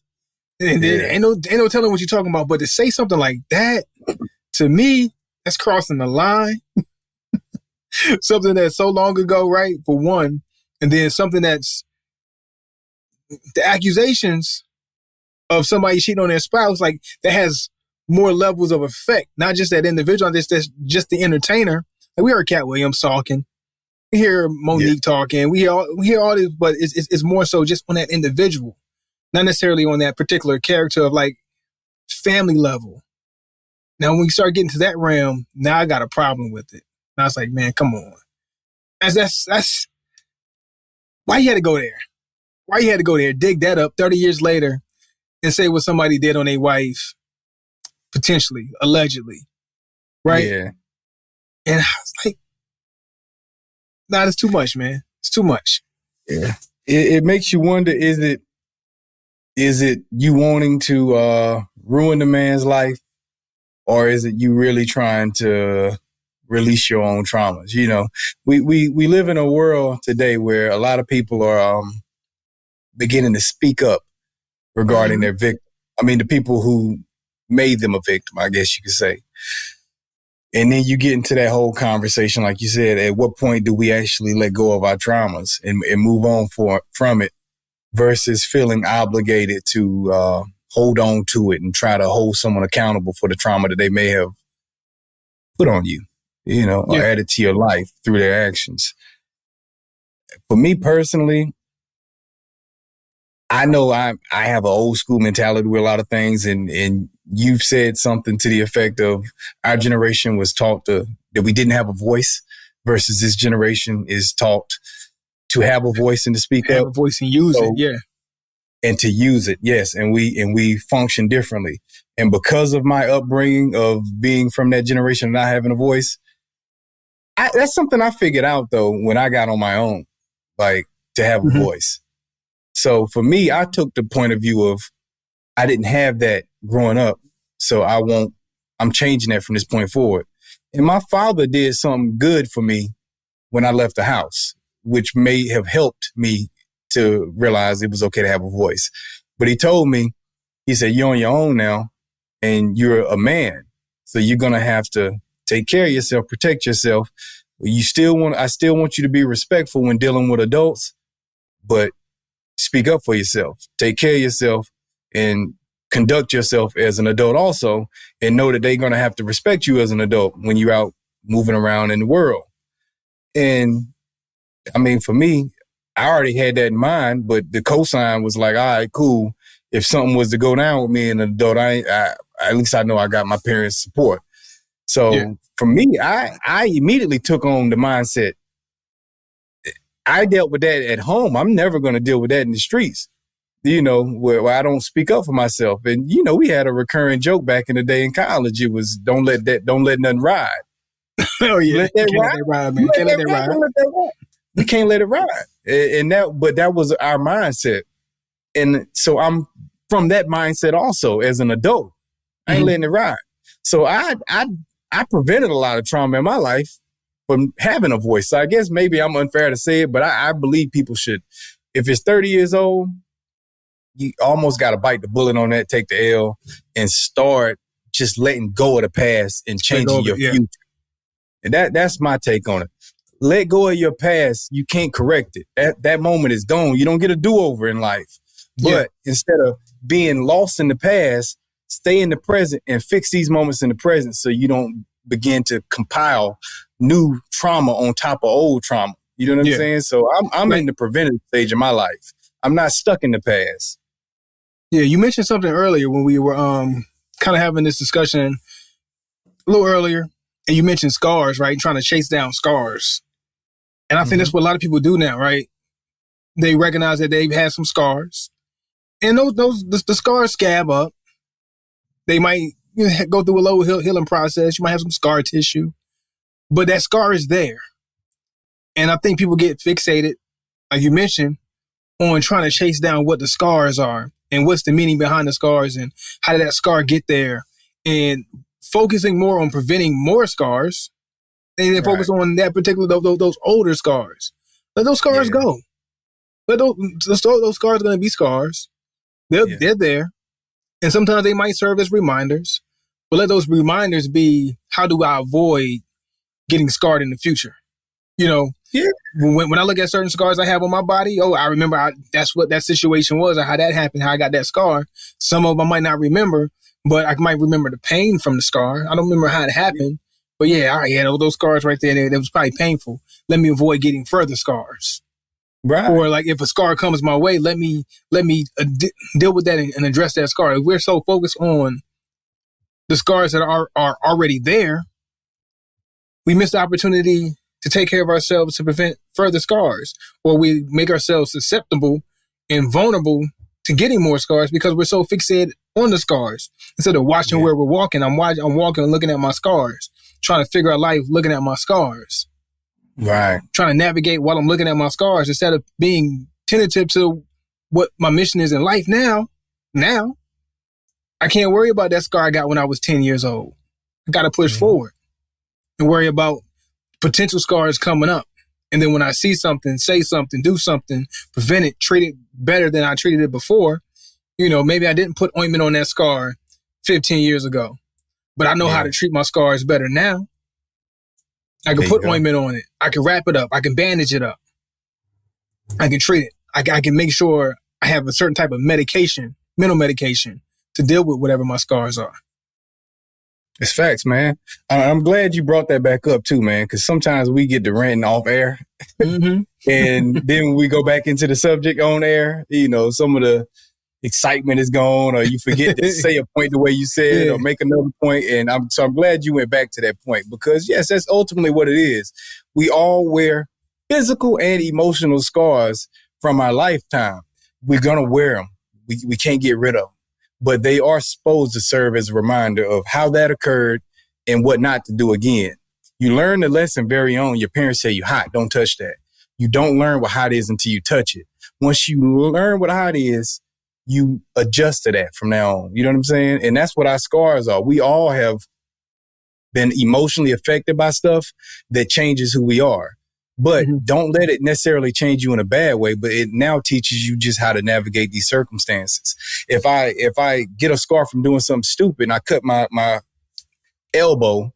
And ain't no telling what you're talking about. But to say something like that, to me, that's crossing the line. Something that's so long ago, right? For one. And then something that's the accusations of somebody cheating on their spouse, like that has more levels of effect. Not just that individual, that's just the entertainer. Like we heard Cat Williams talking. We hear Monique talking. We hear all this, but it's more so just on that individual. Not necessarily on that particular character of like family level. Now, when we start getting to that realm, now I got a problem with it. And I was like, man, come on. That's why you had to go there. Why you had to go there, dig that up 30 years later and say what somebody did on their wife, potentially, allegedly. Right? Yeah. And I was like, nah, it's too much, man. It's too much. Yeah. It makes you wonder, is it you wanting to ruin the man's life, or is it you really trying to release your own traumas? You know, we live in a world today where a lot of people are beginning to speak up regarding their victim. I mean, the people who made them a victim, I guess you could say. And then you get into that whole conversation, like you said, at what point do we actually let go of our traumas and move on from it versus feeling obligated to hold on to it and try to hold someone accountable for the trauma that they may have put on you, you know, or added to your life through their actions. For me personally, I know I have an old school mentality with a lot of things, and you've said something to the effect of our generation was taught that we didn't have a voice versus this generation is taught to have a voice and to speak up. Have a voice and use it, yeah. And to use it, yes. And we function differently. And because of my upbringing of being from that generation and not having a voice, that's something I figured out, though, when I got on my own, like to have a voice. So for me, I took the point of view of I didn't have that growing up, so I'm changing that from this point forward. And my father did something good for me when I left the house, which may have helped me to realize it was okay to have a voice. But he told me, he said, you're on your own now and you're a man. So you're going to have to take care of yourself, protect yourself. I still want you to be respectful when dealing with adults, but speak up for yourself, take care of yourself, and conduct yourself as an adult also, and know that they're going to have to respect you as an adult when you're out moving around in the world. And I mean, for me, I already had that in mind, but the cosign was like, all right, cool. If something was to go down with me and an adult, at least I know I got my parents' support. So for me, I immediately took on the mindset. I dealt with that at home. I'm never going to deal with that in the streets, you know, where I don't speak up for myself. And, you know, we had a recurring joke back in the day in college. It was, don't let nothing ride. Oh, yeah. Can't let that ride, man. Can't let that ride. We can't let it ride. But that was our mindset. And so I'm from that mindset also as an adult. I ain't letting it ride. So I prevented a lot of trauma in my life from having a voice. So I guess maybe I'm unfair to say it, but I believe people should, if it's 30 years old, you almost got to bite the bullet on that, take the L, and start just letting go of the past and changing your future. And that's my take on it. Let go of your past. You can't correct it. That moment is gone. You don't get a do-over in life. But instead of being lost in the past, stay in the present and fix these moments in the present so you don't begin to compile new trauma on top of old trauma. You know what I'm saying? So I'm in the preventative stage of my life. I'm not stuck in the past. Yeah, you mentioned something earlier when we were kind of having this discussion a little earlier, and you mentioned scars, right? Trying to chase down scars. And I think that's what a lot of people do now, right? They recognize that they've had some scars, and the scars scab up. They might go through a low healing process. You might have some scar tissue, but that scar is there. And I think people get fixated, like you mentioned, on trying to chase down what the scars are and what's the meaning behind the scars and how did that scar get there, and focusing more on preventing more scars and then focus on that particular, those older scars. Let those scars go. Let those scars are going to be scars. They're there. And sometimes they might serve as reminders, but let those reminders be, how do I avoid getting scarred in the future? You know, when I look at certain scars I have on my body, I remember that's what that situation was, or how that happened, how I got that scar. Some of them I might not remember, but I might remember the pain from the scar. I don't remember how it happened, but those scars right there, that was probably painful. Let me avoid getting further scars. Right. Or like if a scar comes my way, let me deal with that and address that scar. If we're so focused on the scars that are already there, we miss the opportunity to take care of ourselves to prevent further scars, or we make ourselves susceptible and vulnerable to getting more scars because we're so fixated on the scars. Instead of watching where we're walking, I'm walking and looking at my scars, trying to figure out life looking at my scars. Right. Trying to navigate while I'm looking at my scars instead of being tentative to what my mission is in life now. Now, I can't worry about that scar I got when I was 10 years old. I got to push forward and worry about potential scars coming up. And then when I see something, say something, do something, prevent it, treat it better than I treated it before. Maybe I didn't put ointment on that scar 15 years ago, but I know how to treat my scars better now. I can put ointment on it. I can wrap it up. I can bandage it up. I can treat it. I can make sure I have a certain type of medication, mental medication, to deal with whatever my scars are. It's facts, man. I'm glad you brought that back up too, man, because sometimes we get to ranting off air. And then when we go back into the subject on air, some of the excitement is gone, or you forget to say a point the way you said, or make another point. And I'm glad you went back to that point, because yes, that's ultimately what it is. We all wear physical and emotional scars from our lifetime. We're going to wear them. We can't get rid of them, but they are supposed to serve as a reminder of how that occurred and what not to do again. You learn the lesson very young. Your parents say you hot, don't touch that. You don't learn what hot is until you touch it. Once you learn what hot is, you adjust to that from now on. You know what I'm saying? And that's what our scars are. We all have been emotionally affected by stuff that changes who we are. But don't let it necessarily change you in a bad way, but it now teaches you just how to navigate these circumstances. If I get a scar from doing something stupid and I cut my elbow,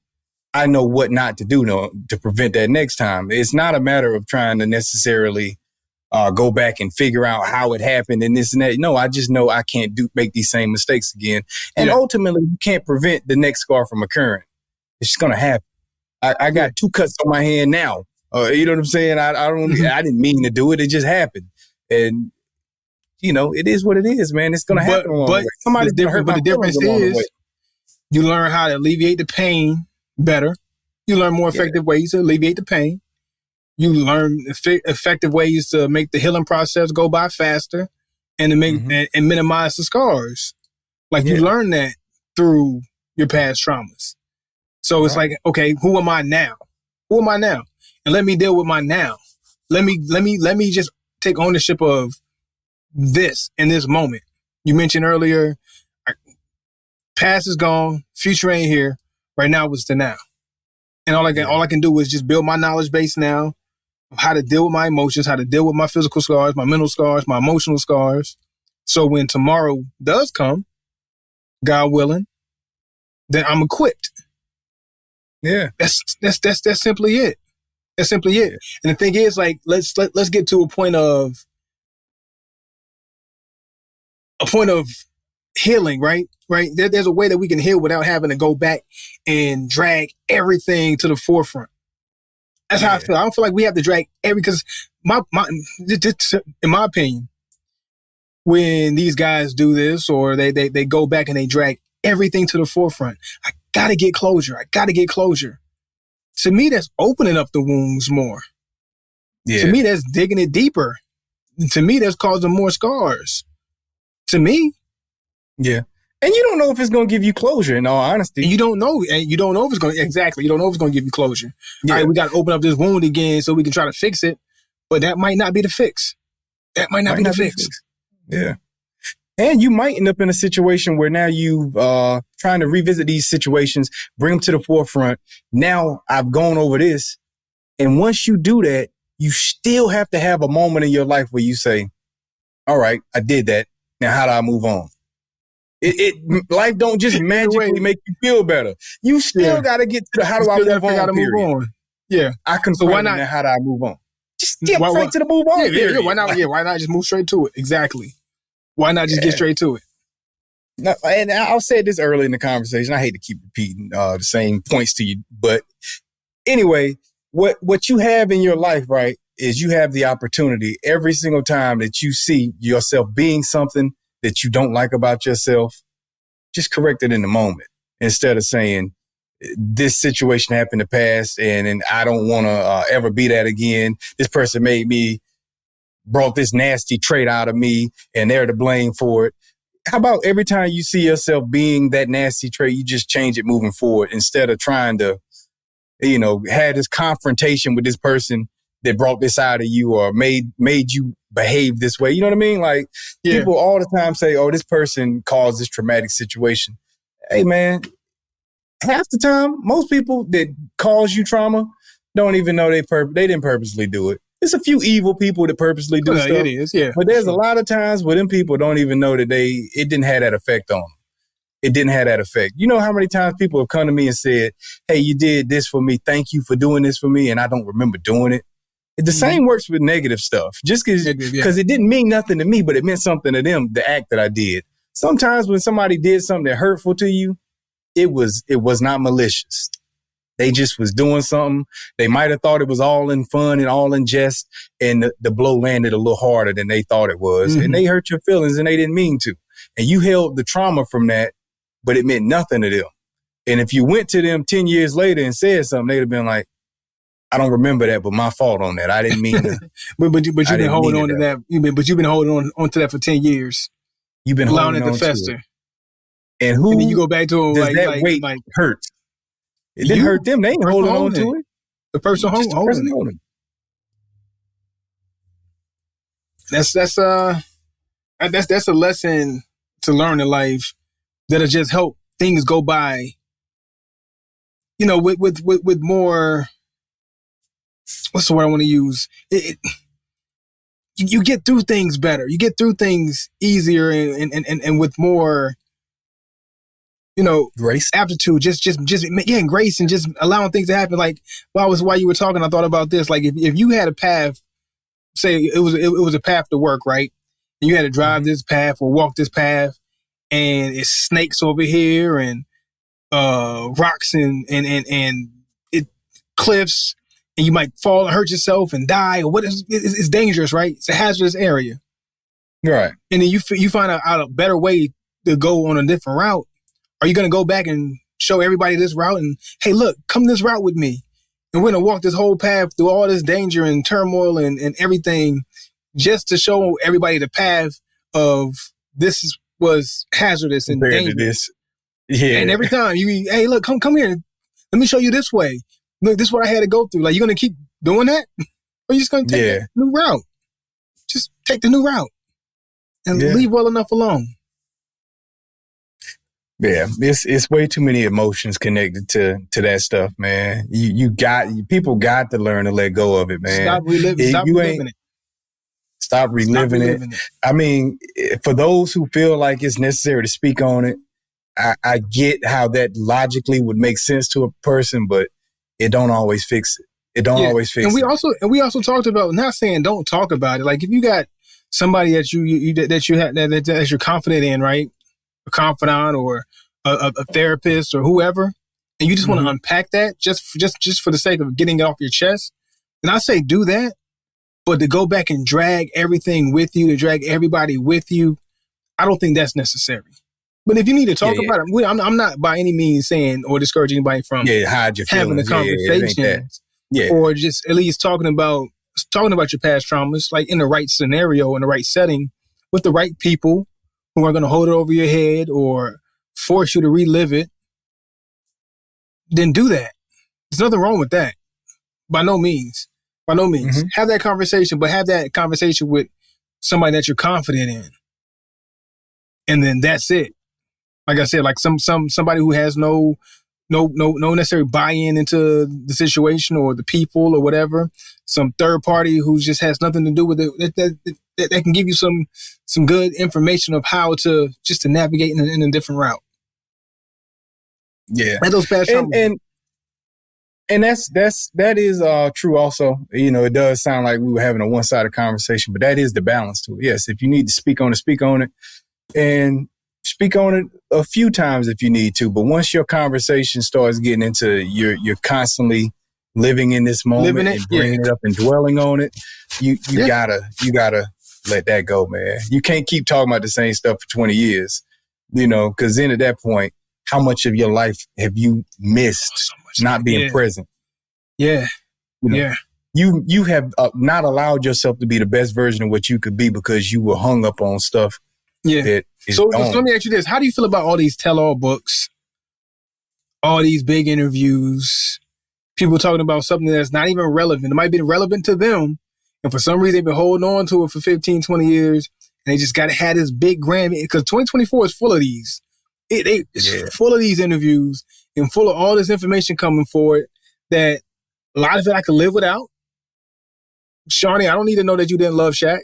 I know what not to do to prevent that next time. It's not a matter of trying to necessarily go back and figure out how it happened and this and that. No, I just know I can't make these same mistakes again. And ultimately, you can't prevent the next scar from occurring. It's just going to happen. I got 2 cuts on my hand now. You know what I'm saying? I didn't mean to do it. It just happened. And, it is what it is, man. It's going to happen along the way. Somebody's going to hurt my feelings along the way. You learn how to alleviate the pain better. You learn more effective ways to alleviate the pain. You learn effective ways to make the healing process go by faster and to make and minimize the scars. Like you learn that through your past traumas. So it's like, okay, who am I now? Who am I now? And let me deal with my now. Let me just take ownership of this in this moment. You mentioned earlier Past is gone. Future ain't here. Right now is the now. And all I can do is just build my knowledge base now of how to deal with my emotions, how to deal with my physical scars, my mental scars, my emotional scars. So when tomorrow does come, God willing, then I'm equipped. Yeah. That's simply it. That's simply it. And the thing is, like, let's get to a point of healing, right? Right. There's a way that we can heal without having to go back and drag everything to the forefront. That's how I feel. I don't feel like we have to drag because in my opinion, when these guys do this or they go back and they drag everything to the forefront, I gotta get closure. To me, that's opening up the wounds more. Yeah. To me, that's digging it deeper. To me, that's causing more scars. To me. Yeah. And you don't know if it's going to give you closure, in all honesty. And you don't know if it's going to give you closure. Yeah. All right, we got to open up this wound again so we can try to fix it. But that might not be the fix. That might not be the fix. Yeah. And you might end up in a situation where now you trying to revisit these situations, bring them to the forefront. Now I've gone over this. And once you do that, you still have to have a moment in your life where you say, all right, I did that. Now how do I move on? Life don't just magically make you feel better. You still got to get to the how do I move on period. Yeah. I can. So why not? How do I move on? Just get straight to the move on period. Why not? Why not just move straight to it? Exactly. Why not just get straight to it? No, and I'll say this early in the conversation. I hate to keep repeating the same points to you, but anyway, what you have in your life, right, is you have the opportunity every single time that you see yourself being something that you don't like about yourself, just correct it in the moment instead of saying this situation happened in the past and I don't want to ever be that again. This person brought this nasty trait out of me and they're to blame for it. How about every time you see yourself being that nasty trait, you just change it moving forward instead of trying to, have this confrontation with this person that brought this out of you or made you behave this way. You know what I mean? Like people all the time say, oh, this person caused this traumatic situation. Hey, man, half the time, most people that cause you trauma don't even know they didn't purposely do it. There's a few evil people that purposely do stuff. It is, yeah. But there's a lot of times where them people don't even know that it didn't have that effect on them. It didn't have that effect. You know how many times people have come to me and said, hey, you did this for me. Thank you for doing this for me. And I don't remember doing it. The same works with negative stuff. Just because it didn't mean nothing to me, but it meant something to them, the act that I did. Sometimes when somebody did something that hurtful to you, it was not malicious. They just was doing something. They might have thought it was all in fun and all in jest, and the blow landed a little harder than they thought it was. And they hurt your feelings and they didn't mean to. And you held the trauma from that, but it meant nothing to them. And if you went to them 10 years later and said something, they'd have been like, I don't remember that, but my fault on that. I didn't mean to. but you've been holding on to that. You've been holding on to that for 10 years. You've been allowing it to fester. And then you go back to does that weight hurt? It didn't hurt them. They ain't holding on to it. The person holding it. That's a lesson to learn in life that'll just help things go by. With more. What's the word I want to use? You get through things better. You get through things easier and with more, grace, aptitude. And grace and just allowing things to happen. Like while you were talking, I thought about this. Like if you had a path, say it was a path to work, right? And you had to drive this path or walk this path, and it's snakes over here and rocks and it cliffs. And you might fall and hurt yourself and die, or it's dangerous, right? It's a hazardous area, right? And then you find out a better way to go on a different route. Are you going to go back and show everybody this route and hey, look, come this route with me, and we're going to walk this whole path through all this danger and turmoil and everything, just to show everybody the path of this was hazardous and dangerous. Yeah. And every time hey, look, come here, let me show you this way. Look, this is what I had to go through. Like, you're going to keep doing that? Or you're just going to take the new route? Just take the new route and leave well enough alone. Yeah, it's way too many emotions connected to that stuff, man. People got to learn to let go of it, man. Stop You ain't reliving it. stop Stop reliving it. reliving it. I mean, for those who feel like it's necessary to speak on it, I get how that logically would make sense to a person, but it don't always fix it. It don't Yeah. always fix And it. we also talked about, not saying don't talk about it. Like if you got somebody that that you're confident in, right? A confidant or a therapist or whoever, and you just want to unpack that just for the sake of getting it off your chest, then I say do that. But to go back and drag everything with you, to drag everybody with you, I don't think that's necessary. But if you need to talk about it, I'm not by any means saying or discouraging anybody from hide your having a feelings. It ain't that. conversation, Yeah. or just at least talking about your past traumas, like in the right scenario, in the right setting, with the right people who are going to hold it over your head or force you to relive it. Then do that. There's nothing wrong with that. By no means. Have that conversation, but have that conversation with somebody that you're confident in. And then that's it. Like I said, like somebody who has no necessary buy-in into the situation or the people or whatever. Some third party who just has nothing to do with it that can give you some good information of how to navigate in a different route. Yeah. Like those past traumas. And that is true also. You know, it does sound like we were having a one-sided conversation, but that is the balance to it. Yes, if you need to speak on it, and speak on it a few times if you need to. But once your conversation starts getting into you're constantly living in this moment and bringing it up and dwelling on it, you gotta let that go, man. You can't keep talking about the same stuff for 20 years, you know, because then at that point, how much of your life have you missed not being present? Yeah. You know, you have not allowed yourself to be the best version of what you could be because you were hung up on stuff. Yeah. So let me ask you this. How do you feel about all these tell-all books, all these big interviews, people talking about something that's not even relevant? It might be relevant to them, and for some reason they've been holding on to it for 15, 20 years, and they just got to have this big grand, because 2024 is full of these. It's full of these interviews and full of all this information coming forward that a lot of it I could live without. Shawnee, I don't need to know that you didn't love Shaq.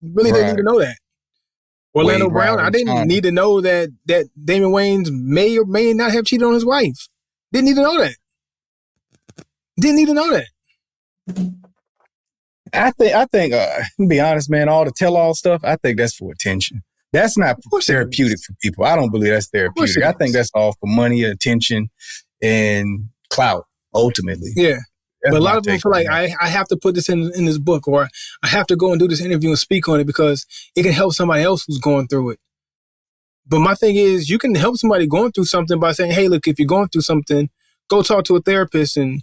You really didn't need to know that. Orlando Brown, I didn't need to know that Damon Wayans may or may not have cheated on his wife. Didn't need to know that. I think, to be honest, man, all the tell-all stuff, I think that's for attention. That's not therapeutic for people. I don't believe that's therapeutic. I think that's all for money, attention, and clout, ultimately. Yeah. But a lot of them feel like I have to put this in this book, or I have to go and do this interview and speak on it because it can help somebody else who's going through it. But my thing is, you can help somebody going through something by saying, hey, look, if you're going through something, go talk to a therapist and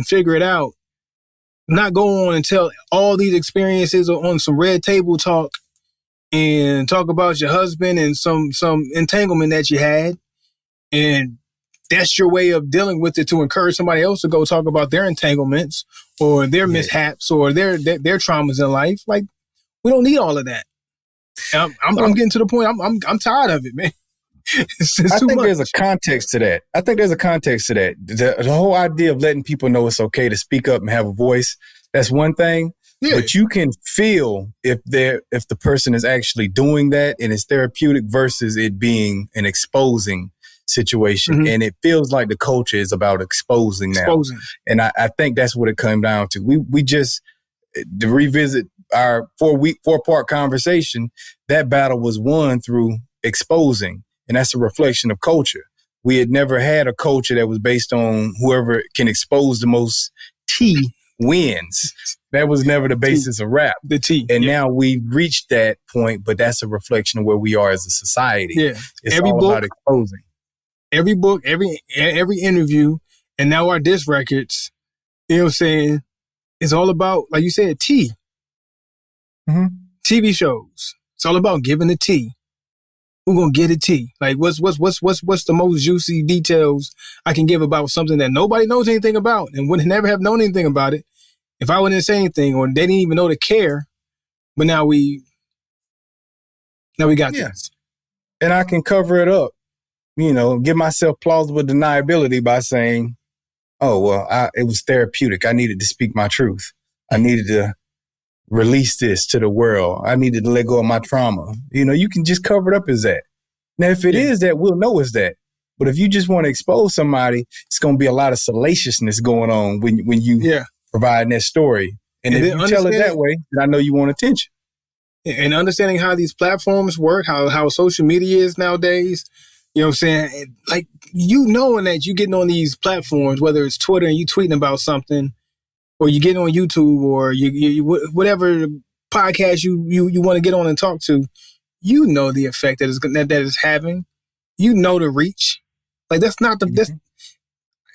figure it out. Not go on and tell all these experiences on some red table talk and talk about your husband and some entanglement that you had. And that's your way of dealing with it, to encourage somebody else to go talk about their entanglements or their mishaps or their traumas in life. Like, we don't need all of that. I'm getting to the point. I'm tired of it, man. I think there's a context to that. The whole idea of letting people know it's okay to speak up and have a voice, that's one thing. Yeah. But you can feel if the person is actually doing that and it's therapeutic versus it being an exposing situation. Mm-hmm. And it feels like the culture is about exposing now. And I think that's what it came down to. We just, to revisit our 4-part conversation, that battle was won through exposing. And that's a reflection of culture. We had never had a culture that was based on whoever can expose the most tea wins. That was never the basis of rap. The tea. And now we've reached that point, but that's a reflection of where we are as a society. Yeah. It's all about exposing. Every book, every interview, and now our disc records, you know what I'm saying, it's all about, like you said, tea. Mm-hmm. TV shows. It's all about giving the tea. Who's gonna get a tea? Like, what's the most juicy details I can give about something that nobody knows anything about and would never have known anything about it if I wouldn't say anything, or they didn't even know to care. But now we got this. And I can cover it up give myself plausible deniability by saying, oh, well, it was therapeutic. I needed to speak my truth. I needed to release this to the world. I needed to let go of my trauma. You can just cover it up as that. Now, if it is that, we'll know it's that. But if you just want to expose somebody, it's going to be a lot of salaciousness going on when you provide that story. And if you tell it that way, then I know you want attention. And understanding how these platforms work, how social media is nowadays, you know what I'm saying? Like, knowing that you getting on these platforms, whether it's Twitter and you tweeting about something, or you get on YouTube, or you whatever podcast you want to get on and talk to, the effect that is having. The reach. Like, that's not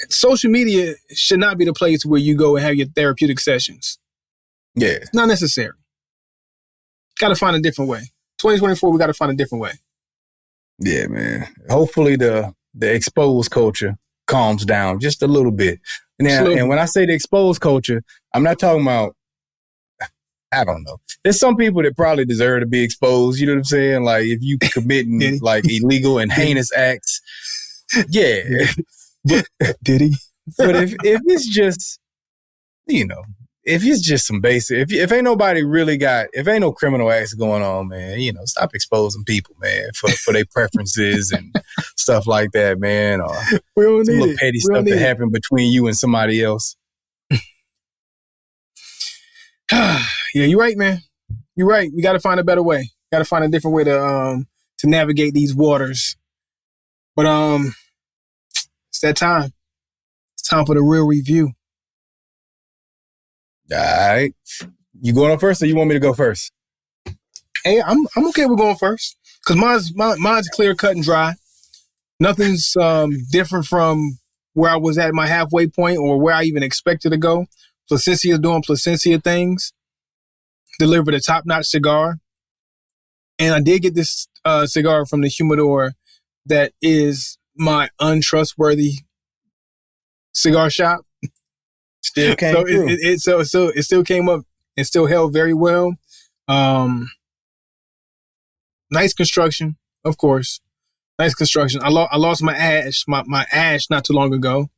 social media should not be the place where you go and have your therapeutic sessions. Yeah. It's not necessary. Got to find a different way. 2024, we got to find a different way. Yeah, man. Hopefully the exposed culture calms down just a little bit. Now, and when I say the exposed culture, I'm not talking about, I don't know. There's some people that probably deserve to be exposed. You know what I'm saying? Like, if you committing like illegal and heinous acts. Yeah. Did he? But if it's just, if it's just some basic, if ain't nobody really if ain't no criminal acts going on, man, stop exposing people, man, for their preferences and stuff like that, man, or we don't some need little petty stuff that happened between you and somebody else. Yeah, you're right, man. You're right. We got to find a better way. Got to find a different way to navigate these waters. But it's that time. It's time for the real review. All right. You going on first, or you want me to go first? Hey, I'm okay with going first, because mine's clear, cut, and dry. Nothing's different from where I was at my halfway point, or where I even expected to go. Plasencia's doing Plasencia things. Delivered a top-notch cigar. And I did get this cigar from the humidor that is my untrustworthy cigar shop. Still came through. It still came up and still held very well. Nice construction, of course. Nice construction. I lost my ash not too long ago.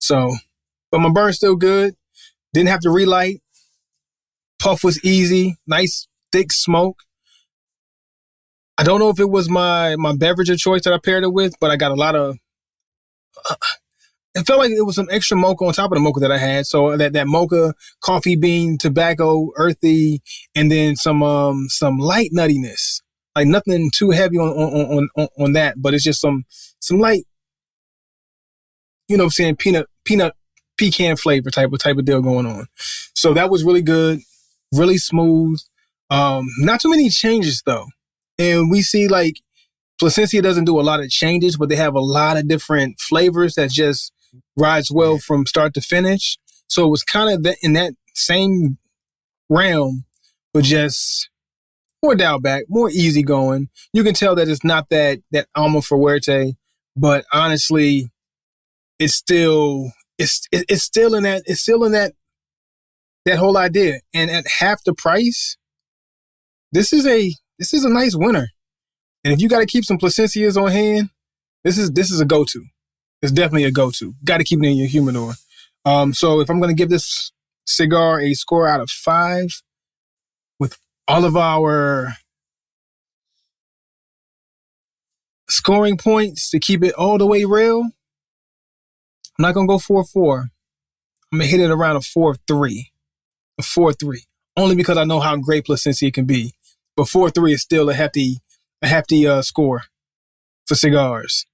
But my burn's still good. Didn't have to relight. Puff was easy. Nice thick smoke. I don't know if it was my beverage of choice that I paired it with, but I got a lot of. It felt like it was some extra mocha on top of the mocha that I had. So that mocha, coffee bean, tobacco, earthy, and then some light nuttiness. Like, nothing too heavy on that, but it's just some light, peanut pecan flavor type of deal going on. So that was really good, really smooth. Not too many changes though. And we see, like, Plasencia doesn't do a lot of changes, but they have a lot of different flavors that just rides well from start to finish. So it was kind of in that same realm, but just more dialed back, more easygoing. You can tell that it's not that alma fuerte, but honestly, it's still in that whole idea. And at half the price, this is a nice winner. And if you got to keep some Plasencias on hand, this is a go-to. It's definitely a go-to. Got to keep it in your humidor. So if I'm going to give this cigar a score out of 5, with all of our scoring points to keep it all the way real, I'm not going to go 4-4. I'm going to hit it around a 4-3. A 4-3. Only because I know how great Plasencia can be. But 4-3 is still a hefty score for cigars.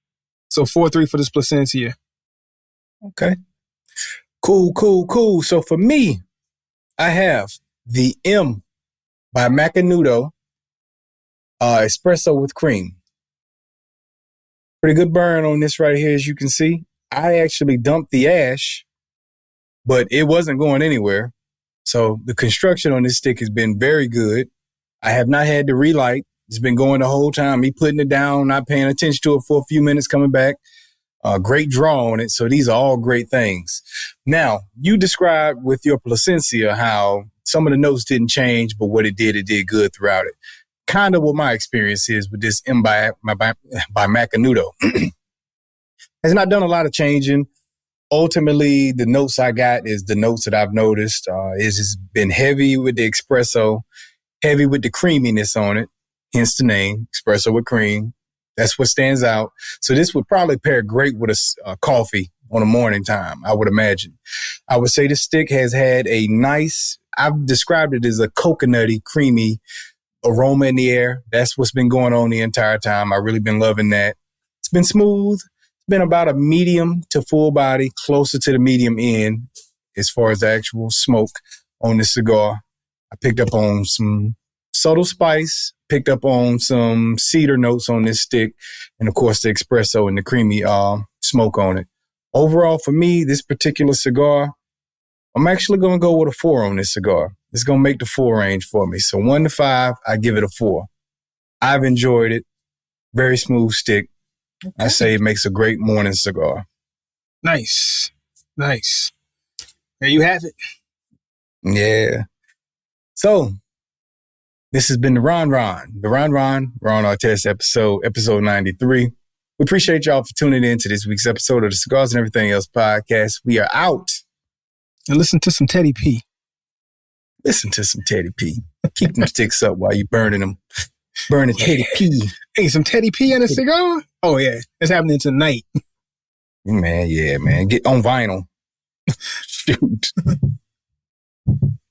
So 4-3 for this Plasencia. Okay. Cool. So for me, I have the M by Macanudo espresso with cream. Pretty good burn on this right here, as you can see. I actually dumped the ash, but it wasn't going anywhere. So the construction on this stick has been very good. I have not had to relight. It's been going the whole time. Me putting it down, not paying attention to it for a few minutes, coming back. Great draw on it. So these are all great things. Now, you described with your Plasencia how some of the notes didn't change, but what it did good throughout it. Kind of what my experience is with this M by Macanudo. has not done a lot of changing. Ultimately, the notes I got is the notes that I've noticed. It's been heavy with the espresso, heavy with the creaminess on it, hence the name, espresso with cream. That's what stands out. So this would probably pair great with a coffee on a morning time, I would imagine. I would say the stick has had a nice, I've described it as a coconutty, creamy aroma in the air. That's what's been going on the entire time. I've really been loving that. It's been smooth. It's been about a medium to full body, closer to the medium end as far as the actual smoke on this cigar. I picked up on some subtle spice, picked up on some cedar notes on this stick, and of course the espresso and the creamy smoke on it. Overall, for me, this particular cigar, I'm actually going to go with a 4 on this cigar. It's going to make the 4 range for me. So 1 to 5, I give it a 4. I've enjoyed it. Very smooth stick. Okay. I say it makes a great morning cigar. Nice. Nice. There you have it. Yeah. So this has been the Ron Artest episode 93. We appreciate y'all for tuning in to this week's episode of the Cigars and Everything Else podcast. We are out. And listen to some Teddy P. Listen to some Teddy P. Keep them sticks up while you burning them. Burning Teddy P. Hey, some Teddy P in a cigar? Oh, yeah. It's happening tonight. Man, yeah, man. Get on vinyl. Shoot.